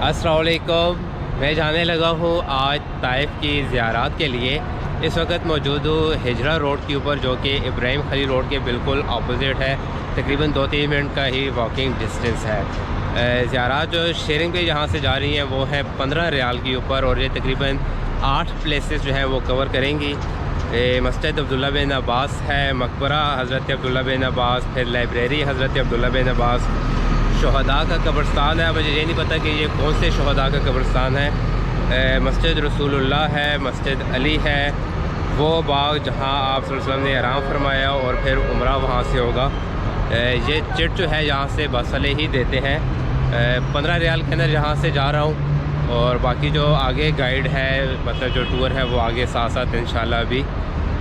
अस्सलाम वालेकुम। मैं जाने लगा हूँ आज ताइफ की ज़ियारत के लिए। इस वक्त मौजूद हूँ हिजरा रोड के ऊपर, जो कि इब्राहिम खलील रोड के बिल्कुल अपोजिट है। तकरीबन 2-3 मिनट का ही वॉकिंग डिस्टेंस है। ज़ियारत जो शेयरिंग पे यहाँ से जा रही हैं वो है 15 रियाल के ऊपर, और ये तकरीबन 8 प्लेसेस जो है वो कवर करेंगी। मस्जिद अब्दुल्ला बिन अब्बास है, मकबरा हज़रत अब्दुल्ला बिन अब्बास, फिर लाइब्रेरी हज़रत अब्दुल्ला बिन अब्बास, शहदा का कब्रस्तान है। मुझे ये नहीं पता कि ये कौन से शहदा का कब्रस्तान है। मस्जिद रसूलुल्लाह है, मस्जिद अली है, वो बाग जहाँ आप सल्लल्लाहु अलैहि वसल्लम ने आराम फरमाया, और फिर उम्रा वहाँ से होगा। ये चिट जो है यहाँ से बस वाले ही देते हैं। 15 रियाल के अंदर यहाँ से जा रहा हूँ, और बाकी जो आगे गाइड है, मतलब जो टूर है वो आगे साथ साथ इंशाल्लाह अभी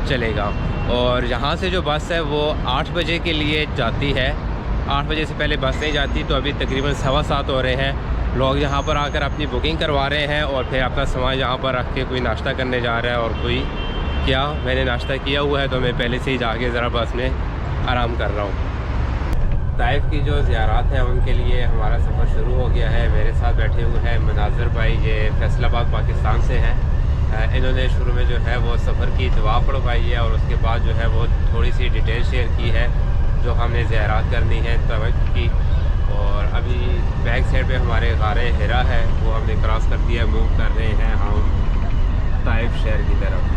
चलेगा। और यहाँ से जो बस है वो 8 बजे के लिए जाती है। 8 बजे से पहले बस नहीं जाती, तो अभी तकरीबन 7:15 हो रहे हैं। लोग यहाँ पर आकर अपनी बुकिंग करवा रहे हैं, और फिर अपना सामान यहाँ पर रख के कोई नाश्ता करने जा रहा है, और कोई क्या, मैंने नाश्ता किया हुआ है तो मैं पहले से ही जाके ज़रा बस में आराम कर रहा हूँ। ताइफ की जो ज़ियारत हैं उनके लिए हमारा सफ़र शुरू हो गया है। मेरे साथ बैठे हुए हैं मनाज़र भाई, ये फैसलाबाद पाकिस्तान से हैं। इन्होंने शुरू में जो है वो सफ़र की दुआ पढ़वाई है, और उसके बाद जो है वो थोड़ी सी डिटेल शेयर की है जो हमने ज़ियारत करनी है ताइफ की। और अभी बैक साइड पे हमारे गारे हिरा है, वो हमने क्रॉस कर दिया, मूव कर रहे हैं हम ताइफ शहर की तरफ।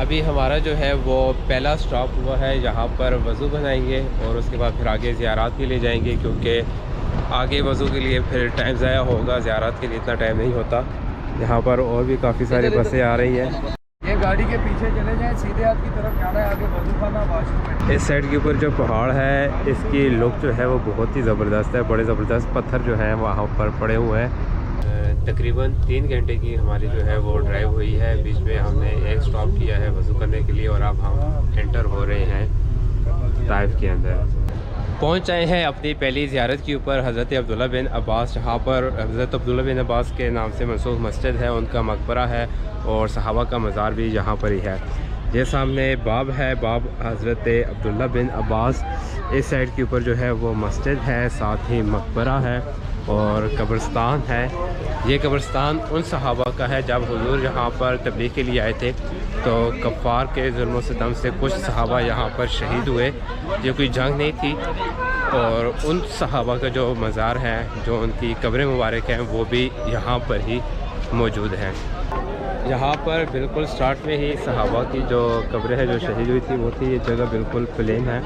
अभी हमारा जो है वो पहला स्टॉप हुआ है, यहाँ पर वज़ू बनाएंगे और उसके बाद फिर आगे ज़ियारत के लिए जाएंगे, क्योंकि आगे वज़ू के लिए फिर टाइम ज़ाया होगा, ज़ियारत के लिए इतना टाइम नहीं होता। यहाँ पर और भी काफ़ी सारी बसें आ रही हैं। ये गाड़ी के पीछे चले जाएं, सीधे हाथ की तरफ जाना है, आगे वज़ू खाना, वाशरूम। इस साइड के ऊपर जो पहाड़ है इसकी लुक जो है वो बहुत ही ज़बरदस्त है। बड़े ज़बरदस्त पत्थर जो हैं वहाँ पर पड़े हुए हैं। तकरीबन 3 घंटे की हमारी जो है वो ड्राइव हुई है। बीच में हमने एक स्टॉप किया है वज़ू करने के लिए, और अब हम एंटर हो रहे हैं ताइफ के अंदर। पहुंच आए हैं अपनी पहली ज़ियारत के ऊपर, हज़रत अब्दुल्ला बिन अब्बास, जहाँ पर हज़रत अब्दुल्ला बिन अब्बास के नाम से मनसूब मस्जिद है, उनका मकबरा है, और सहाबा का मज़ार भी यहाँ पर ही है। ये सामने बाब है, बाब हज़रत अब्दुल्ला बिन अब्बास। इस साइड के ऊपर जो है वो मस्जिद है, साथ ही मकबरा है और कब्रिस्तान है। ये कब्रिस्तान उन सहाबा का है जब हुजूर यहाँ पर तबलीग के लिए आए थे, तो कफ़ार के जुल्म सितम से कुछ सहाबा यहाँ पर शहीद हुए। ये कोई जंग नहीं थी, और उन सहाबा का जो मज़ार है, जो उनकी कब्रें मुबारक हैं, वो भी यहाँ पर ही मौजूद हैं। यहाँ पर बिल्कुल स्टार्ट में ही सहाबा की जो कब्रें हैं जो शहीद हुई थी वो थी। ये जगह बिल्कुल प्लेन है,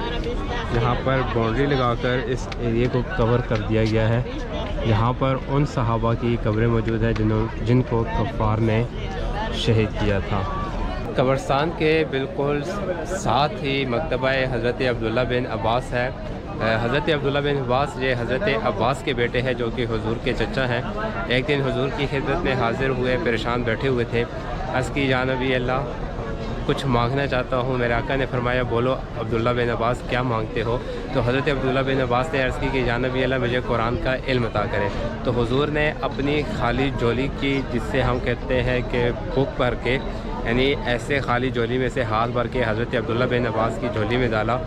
यहाँ पर बाउंड्री लगाकर इस एरिए को कवर कर दिया गया है। यहाँ पर उन सहाबा की कब्रें मौजूद हैं जिनको कफ़ार ने शहीद किया था। कब्रिस्तान के बिल्कुल साथ ही मकतबा हज़रत अब्दुल्ला बिन अब्बास है। हज़रत अब्दुल्ला बिन अब्बास ये हज़रत अब्बास के बेटे हैं, जो कि हुजूर के चचा हैं। एक दिन हुजूर की खिदमत में हाज़िर हुए, परेशान बैठे हुए थे। अर्ज़ की, या नबी अल्लाह, कुछ मांगना चाहता हूँ। मेरे आका ने फरमाया, बोलो अब्दुल्ला बिन अब्बास, क्या मांगते हो? तो हज़रत अब्दुल्ला बिन अब्बास ने अर्ज़ की कि या नबी अल्लाह, मुझे कुरान का इल्म अता करें। तो हुजूर ने अपनी खाली झोली की, जिससे हम कहते हैं कि बुक भर के, यानी ऐसे खाली झोली में से हाथ भर के हज़रत अब्दुल्ला बिन अब्बास की झोली में डाला,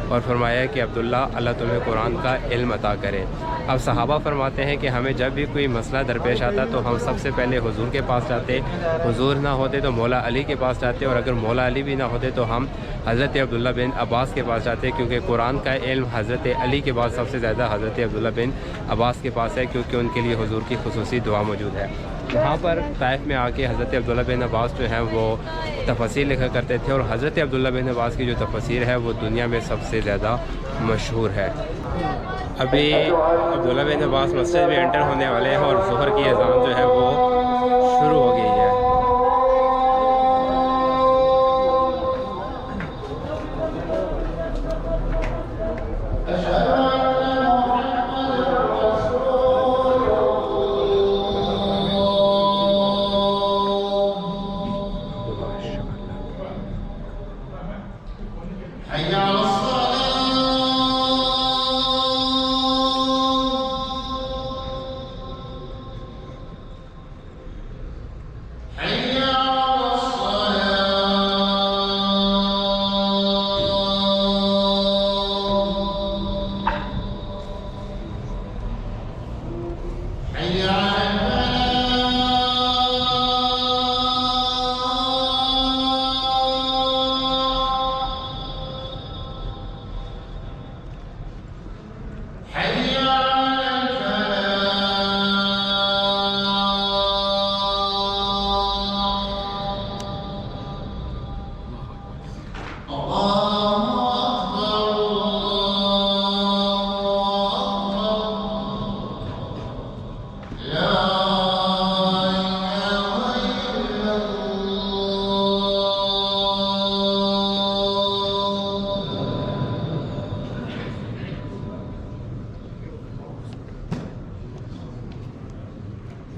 और फरमाया कि अब्दुल्ला, अल्लाह तुम्हें कुरान का इल्म अता करे। अब सहाबा फरमाते हैं कि हमें जब भी कोई मसला दरपेश आता तो हम सबसे पहले हुजूर के पास जाते, हुजूर ना होते तो मौला अली के पास जाते, और अगर मौला अली भी ना होते तो हम हज़रत अब्दुल्ला बिन अब्बास के पास जाते, क्योंकि कुरान का इल्म हज़रत अली के बाद सबसे ज़्यादा हज़रत अब्दुल्ला बिन अब्बास के पास है, क्योंकि उनके लिए हुजूर की खुसूसी दुआ मौजूद है। यहाँ पर ताइफ में आके हज़रत अब्दुल्ला बिन अब्बास जो हैं वो तफसीर लिखा करते थे, और हज़रत अब्दुल्ला बिन अब्बास की जो तफसीर है वो दुनिया में सबसे ज़्यादा मशहूर है। अभी अब्दुल्ला बिन अब्बास मस्जिद में एंटर होने वाले हैं, और ज़ोहर की अज़ान जो है वो शुरू हो गई है।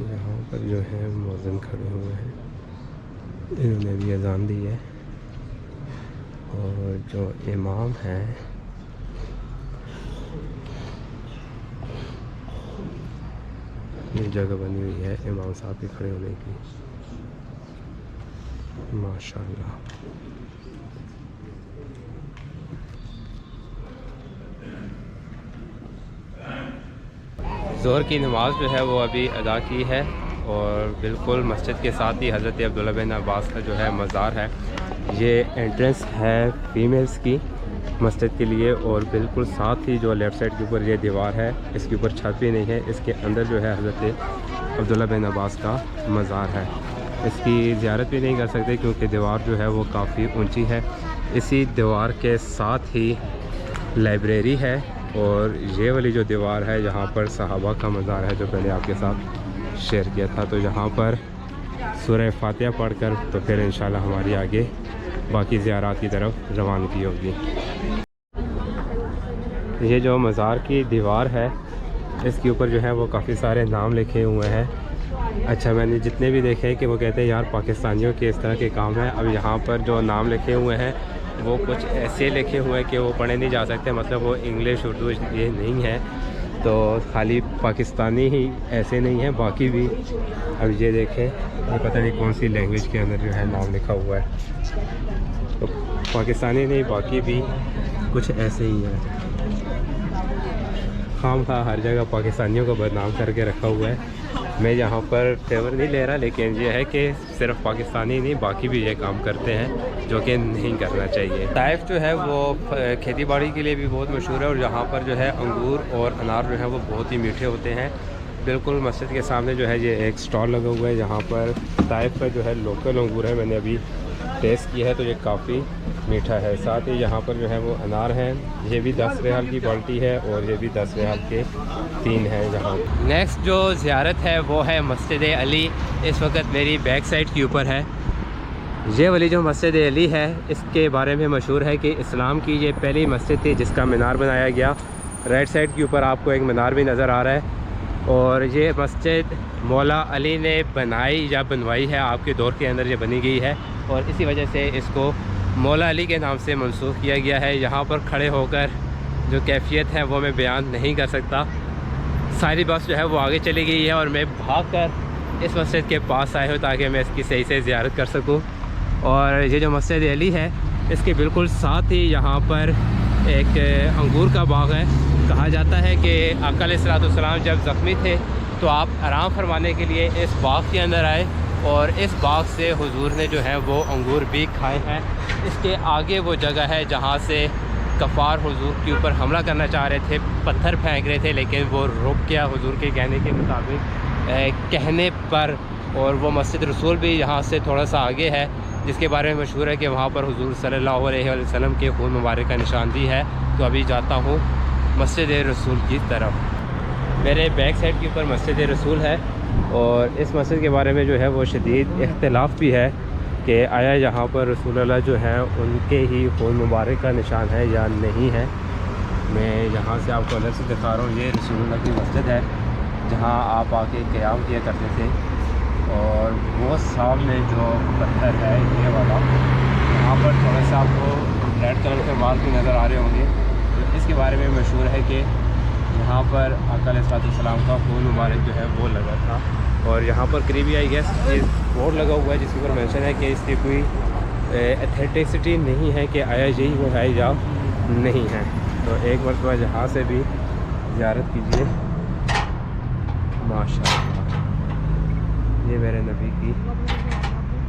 यहाँ पर जो है मुअज्जिन खड़े हुए हैं, इन्होंने भी अजान दी है। और जो इमाम हैं ये जगह बनी हुई है इमाम साहब के खड़े होने की, माशाल्लाह। ज़ोहर की नमाज़ जो है वो अभी अदा की है और बिल्कुल मस्जिद के साथ ही हज़रत अब्दुल्ला बिन अब्बास का जो है मज़ार है। ये एंट्रेंस है फीमेल्स की मस्जिद के लिए और बिल्कुल साथ ही जो लेफ़्ट साइड के ऊपर ये दीवार है, इसके ऊपर छत भी नहीं है, इसके अंदर जो है हज़रत अब्दुल्ला बिन अब्बास का मज़ार है। इसकी ज़ियारत भी नहीं कर सकते क्योंकि दीवार जो है वो काफ़ी ऊंची है। इसी दीवार के साथ ही लाइब्रेरी है और ये वाली जो दीवार है यहाँ पर सहाबा का मज़ार है जो पहले आपके साथ शेयर किया था। तो यहाँ पर सूरह फातिहा पढ़कर तो फिर इंशाल्लाह हमारी आगे बाकी ज़ियारात की तरफ रवानगी होगी। ये जो मज़ार की दीवार है इसके ऊपर जो है वो काफ़ी सारे नाम लिखे हुए हैं। अच्छा, मैंने जितने भी देखे हैं कि वो कहते हैं यार पाकिस्तानियों के इस तरह के काम हैं। अब यहाँ पर जो नाम लिखे हुए हैं वो कुछ ऐसे लिखे हुए हैं कि वो पढ़े नहीं जा सकते, मतलब वो इंग्लिश उर्दू ये नहीं है, तो खाली पाकिस्तानी ही ऐसे नहीं है, बाकी भी। अब ये देखें, ये पता नहीं कौन सी लैंग्वेज के अंदर जो है नाम लिखा हुआ है, तो पाकिस्तानी नहीं बाकी भी कुछ ऐसे ही है। खाम खा हर जगह पाकिस्तानियों को बदनाम करके रखा हुआ है। मैं यहाँ पर फेवर नहीं ले रहा, लेकिन ये है कि सिर्फ पाकिस्तानी नहीं बाकी भी ये काम करते हैं जो कि नहीं करना चाहिए। ताइफ जो है वो खेती बाड़ी के लिए भी बहुत मशहूर है और यहाँ पर जो है अंगूर और अनार जो है वो बहुत ही मीठे होते हैं। बिल्कुल मस्जिद के सामने जो है ये एक स्टॉल लगा हुआ है जहाँ पर ताइफ का जो है लोकल अंगूर है, मैंने अभी टेस्ट किया है तो ये काफ़ी मीठा है। साथ ही यहाँ पर जो है वो अनार हैं, ये भी 10 रियाल की बाल्टी है और ये भी 10 रियाल के 3 हैं। यहाँ नेक्स्ट जो ज़ियारत है वो है मस्जिद अली। इस वक्त मेरी बैक साइड के ऊपर है। ये वाली जो मस्जिद अली है इसके बारे में मशहूर है कि इस्लाम की ये पहली मस्जिद थी जिसका मीनार बनाया गया। राइट साइड के ऊपर आपको एक मीनार भी नज़र आ रहा है और ये मस्जिद मौला अली ने बनाई या बनवाई है, आपके दौर के अंदर ये बनी गई है और इसी वजह से इसको मौला अली के नाम से मंसूब किया गया है। यहाँ पर खड़े होकर जो कैफियत है वो मैं बयान नहीं कर सकता। सारी बस जो है वो आगे चली गई है और मैं भागकर इस मस्जिद के पास आया हूँ ताकि मैं इसकी सही से ज़ियारत कर सकूँ। और ये जो मस्जिद अली है इसके बिल्कुल साथ ही यहाँ पर एक अंगूर का बाग है। कहा जाता है कि आका अलैहिस्सलाम जब ज़ख्मी थे तो आप आराम फरमाने के लिए इस बाग के अंदर आए और इस बाग से हुजूर ने जो है वो अंगूर भी खाए हैं। इसके आगे वो जगह है जहाँ से कफ़ार हुजूर के ऊपर हमला करना चाह रहे थे, पत्थर फेंक रहे थे, लेकिन वो रुक गया हुजूर के कहने के मुताबिक कहने पर। और वो मस्जिद रसूल भी यहाँ से थोड़ा सा आगे है जिसके बारे में मशहूर है कि वहाँ पर हुजूर सल्लल्लाहु अलैहि वसल्लम के खून मुबारक का निशानदी है। तो अभी जाता हूँ मस्जिद रसूल की तरफ। मेरे बैक साइड के ऊपर मस्जिद रसूल है और इस मस्जिद के बारे में जो है वो शदीद इख्तिलाफ भी है कि आया यहाँ पर रसूलुल्लाह जो है उनके ही खून मुबारक का निशान है या नहीं है। मैं यहाँ से आपको अलग से दिखा रहा हूँ। ये रसूलुल्लाह की मस्जिद है जहाँ आप आके क़याम किया करते थे और वो सामने जो पत्थर है ये वाला, यहाँ पर थोड़ा सा आपको रेड कलर के बाल भी नज़र आ रहे होंगे। तो इसके बारे में मशहूर है कि यहाँ पर आका अलैहिस्सलाम का खून मुबारक जो है वो लगा था और यहाँ पर करीबी आई गेस बोर्ड लगा हुआ है जिसके ऊपर मेंशन है कि इसकी कोई एथेंटिसिटी नहीं है कि आया यही वो है या नहीं है। तो एक मरतबा यहाँ से भी ज़ियारत कीजिए। माशाअल्लाह, ये मेरे नबी की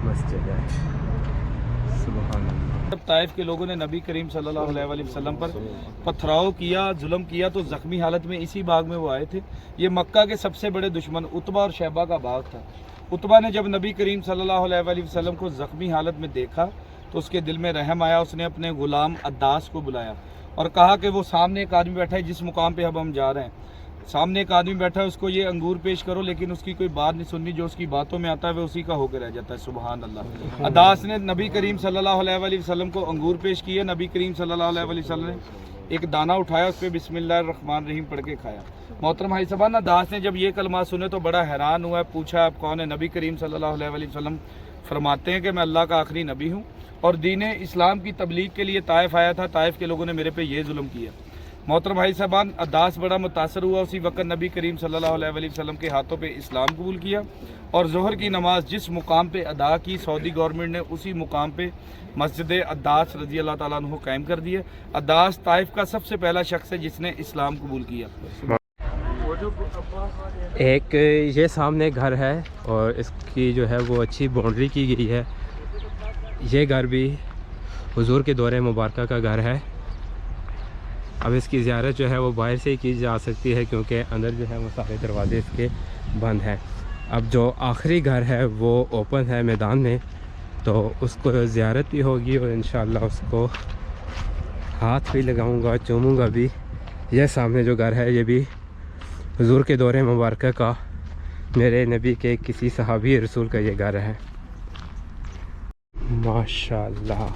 मस्जिद है। सुभान अल्लाह। जब ताइफ के लोगों ने नबी करीम सल्लल्लाहु अलैहि वसल्लम पर पथराव किया, जुल्म किया, तो ज़ख्मी हालत में इसी बाग में वो आए थे। ये मक्का के सबसे बड़े दुश्मन उतबा और शैबा का बाग था। उतबा ने जब नबी करीम सल्लल्लाहु अलैहि वसल्लम को ज़ख्मी हालत में देखा तो उसके दिल में रहम आया। उसने अपने ग़ुलाम अद्दास को बुलाया और कहा कि वो सामने एक आदमी बैठा है जिस मुकाम पे अब हम जा रहे हैं, सामने एक आदमी बैठा है, उसको ये अंगूर पेश करो, लेकिन उसकी कोई बात नहीं सुननी, जो उसकी बातों में आता है वह उसी का होकर रह जाता है। सुभान अल्लाह। अद्दास ने नबी करीम सल्लल्लाहु अलैहि वसल्लम को अंगूर पेश किए। नबी करीम सल्लल्लाहु अलैहि वसल्लम ने एक दाना उठाया, उस पर बिस्मिल्लाहिर्रहमानिर्रहीम पढ़ के खाया। मोहतरम भाई साहब, अद्दास ने जब ये कलमा सुने तो बड़ा हैरान हुआ। पूछा आप कौन है? नबी करीम सल्लल्लाहु अलैहि वसल्लम फरमाते हैं कि मैं अल्लाह का आखिरी नबी हूँ और दीन इस्लाम की तबलीग के लिए ताइफ आया था। ताइफ के लोगों ने मेरे पे ये जुल्म किया। मोहतरम भाई साहबान, अद्दास बड़ा मुतासर हुआ। उसी वक्त नबी करीम सल्लल्लाहु अलैहि वसल्लम के हाथों पे इस्लाम कबूल किया और ज़ोहर की नमाज जिस मुकाम पे अदा की, सऊदी गवर्नमेंट ने उसी मुकाम पे मस्जिद अद्दास रज़ी अल्लाह ताला अन्हु कायम कर दिया। अद्दास ताइफ का सबसे पहला शख्स है जिसने इस्लाम कबूल किया। एक ये सामने घर है और इसकी जो है वो अच्छी बाउंड्री की गई है। ये घर भी हुजूर के दौरे मुबारक का घर है। अब इसकी ज़ियारत जो है वो बाहर से ही की जा सकती है क्योंकि अंदर जो है वो सारे दरवाजे इसके बंद हैं। अब जो आखिरी घर है वो ओपन है मैदान में, तो उसको ज़ियारत भी होगी और इंशाअल्लाह उसको हाथ भी लगाऊंगा, चूमूंगा भी। यह सामने जो घर है ये भी हुजूर के दौरे मुबारक का, मेरे नबी के किसी सहाबी रसूल का ये घर है। माशाअल्लाह,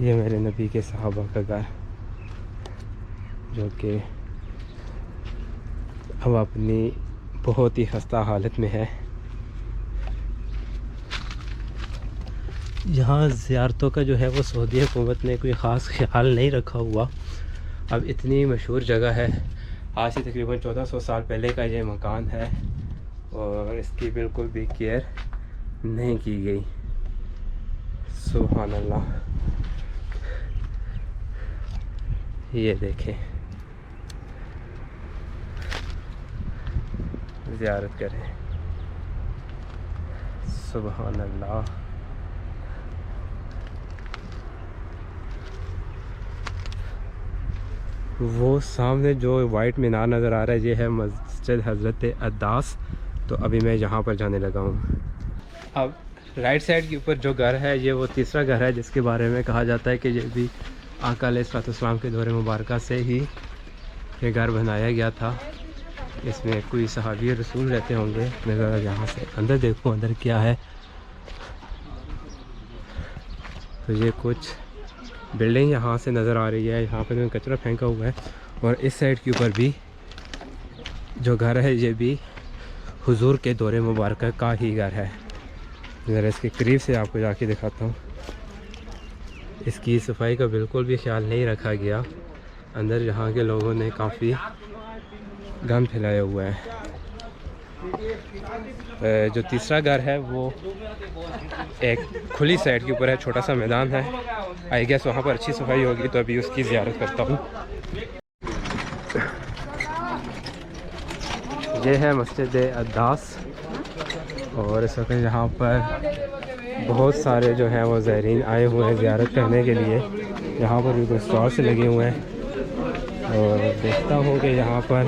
ये मेरे नबी के सहाबा का घर जो कि अब अपनी बहुत ही खस्ता हालत में है। यहाँ ज़ियारतों का जो है वो सऊदी हुकूमत ने कोई ख़ास ख्याल नहीं रखा हुआ। अब इतनी मशहूर जगह है, आज से तकरीबन 1400 साल पहले का ये मकान है और इसकी बिल्कुल भी केयर नहीं की गई। सुभान अल्लाह। ये देखें, ज़ियारत करें। सुभान अल्लाह। वो सामने जो वाइट मीनार नज़र आ रहा है ये है मस्जिद हज़रत अद्दास। तो अभी मैं यहाँ पर जाने लगा हूँ। अब राइट साइड के ऊपर जो घर है ये वो तीसरा घर है जिसके बारे में कहा जाता है कि ये भी आका अलैहिस्सलाम के दौरे मुबारक से ही ये घर बनाया गया था। इसमें कोई सहाबी रसूल रहते होंगे। मैं ज़रा यहाँ से अंदर देखूँ अंदर क्या है। तो ये कुछ बिल्डिंग यहाँ से नज़र आ रही है। यहाँ पर कचरा फेंका हुआ है और इस साइड के ऊपर भी जो घर है ये भी हुजूर के दौरे मुबारक का ही घर है। ज़रा इसके करीब से आपको जाके दिखाता हूँ। इसकी सफाई का बिल्कुल भी ख्याल नहीं रखा गया। अंदर यहाँ के लोगों ने काफ़ी गंद फैलाया हुआ है। जो तीसरा घर है वो एक खुली साइड के ऊपर है, छोटा सा मैदान है। आई गेस वहाँ पर अच्छी सफाई होगी तो अभी उसकी ज़ियारत करता हूँ। ये है मस्जिद अद्दास और इस वक्त यहाँ पर बहुत सारे जो हैं वो ज़ायरीन आए हुए हैं ज़ियारत करने के लिए। यहाँ पर भी कुछ स्टॉल्स लगे हुए हैं और देखता हूँ कि यहाँ पर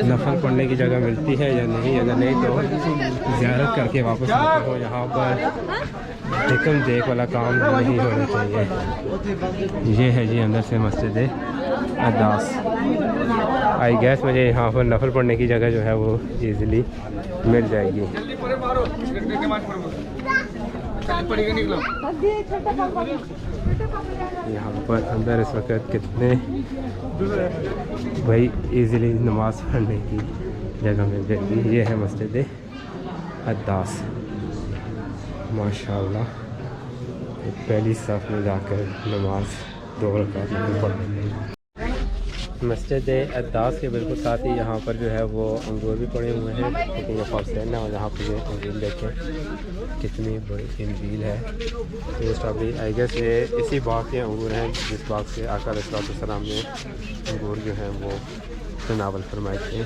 नफल पढ़ने की जगह मिलती है या नहीं। अगर नहीं तो ज़ियारत करके वापस आता हूँ। यहाँ पर देखम देख वाला काम नहीं होना चाहिए। ये है जी अंदर से मस्जिद अद्दास। आई गैस मुझे यहाँ पर नफल पढ़ने की जगह जो है वो ईज़िली मिल जाएगी। यहाँ पर अंदर इस वक्त कितने भाई इजीली नमाज़ पढ़ने की जगह मिल जाएगी। ये है मस्जिद अद्दास। माशाअल्लाह, पहली सफ़ में जाकर नमाज 2 रकात पढ़। मस्जिद अद्दास के बिल्कुल साथ ही यहाँ पर जो है वो अंगूर भी पड़े हुए हैं, लेकिन ये फॉक्सन है और यहाँ पर ये अंगूर देखें कितनी बड़ी इंजील है। ये स्ट्रॉबेरी आई गेस ये इसी बाग के अंगूर हैं जिस बाग से आका अलैहिस्सलाम ने अंगूर जो हैं वो तनावल फरमाए थे।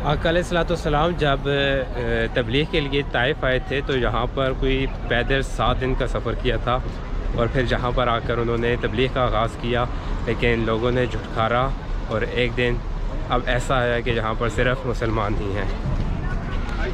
आका अलैहिस्सलाम जब तबलीग के लिए ताइफ आए थे तो यहाँ पर कोई पैदल 7 दिन का सफ़र किया था और फिर जहाँ पर आकर उन्होंने तबलीग का आगाज़ किया, लेकिन लोगों ने झुटकारा और एक दिन अब ऐसा है कि जहाँ पर सिर्फ मुसलमान ही हैं।